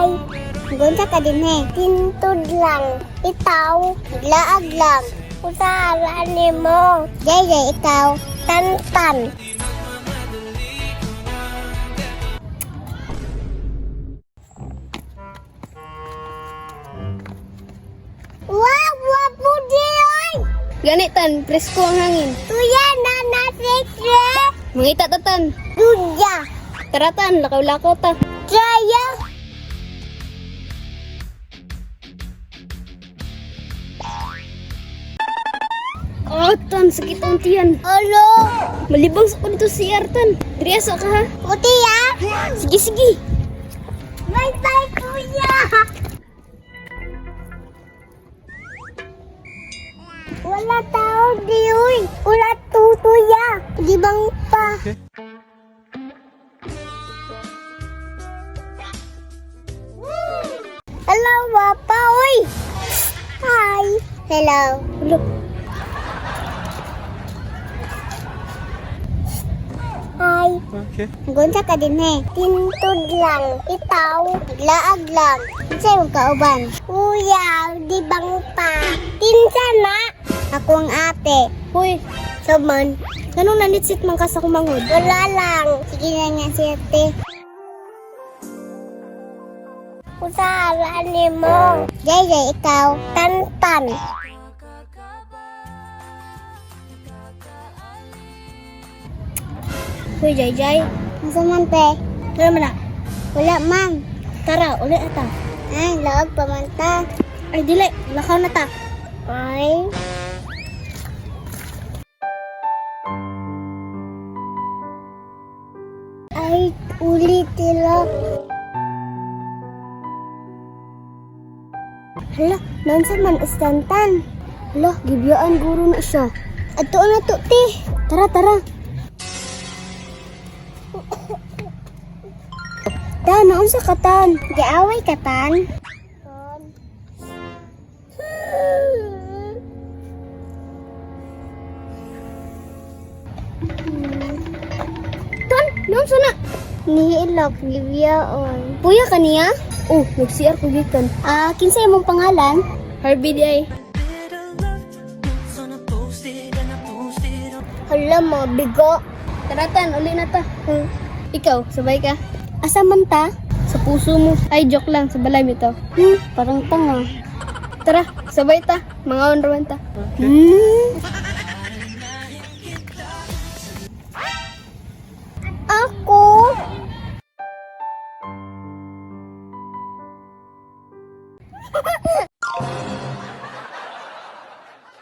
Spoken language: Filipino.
Hoy, gunsa ka din he. Tintod lang. Ikaw, laag lang. Usara ni mo. Jay, ikaw, tantan. Wow, wapo di oy! Ganitan, presko ang hangin. Tuya na nasikre. Mangita tatan. Tuya. Taratan, lakaw-lakaw ta. Kaya. Oh, tan, sakit ang tiyan. Alo. Malibang sa ko dito si Artan. Driasa ka ha. Puti ya. Sige, sige. Bye-bye, kuya. Wala tao di uy. Wala tutuya. Di bang pa. Hello, Papa. Uy. Hi. Hello. Hello. Hi. Okay. Gunsa ka din he. Tintod lang. Itaw. Laag lang. Sa'yo kauban. Kuya, di bang pa. Tinsa na. Ako ang ate. Hoy, Saman. ganun nanitsit man ka sa kumangod. Wala lang. Sige na nga si ate. Usara ni mo. Jay, ikaw. Tantan. Hoy, Jay. Masa man pe? Tara man na. Wala man. Tara, uli ata. Ay, laog pa man ta. Ay, dili. Lakaw na ta. Ay. Ay, ulit sila. Hala, nansa man istantan. Hala, gibiyaan guro na siya. Ato na to, ti. Tara, tara. Ta, naunsa ka tan? Giaway ka, tan. Tan, naunsa na? Nihilak, gibiyaon. Puya ka niya? Oh, nag-CR ko gikan. Kinsay mong pangalan? Harvey di ay. Hala mo, bigo. Tara tan, uli na ta. Ikaw, sabay ka? Asa man ta? Sa puso mo. Ay, joke lang, sa balay mo ito. Parang tanga. Tara, sabay ta. Mga onrawan ta. Ako?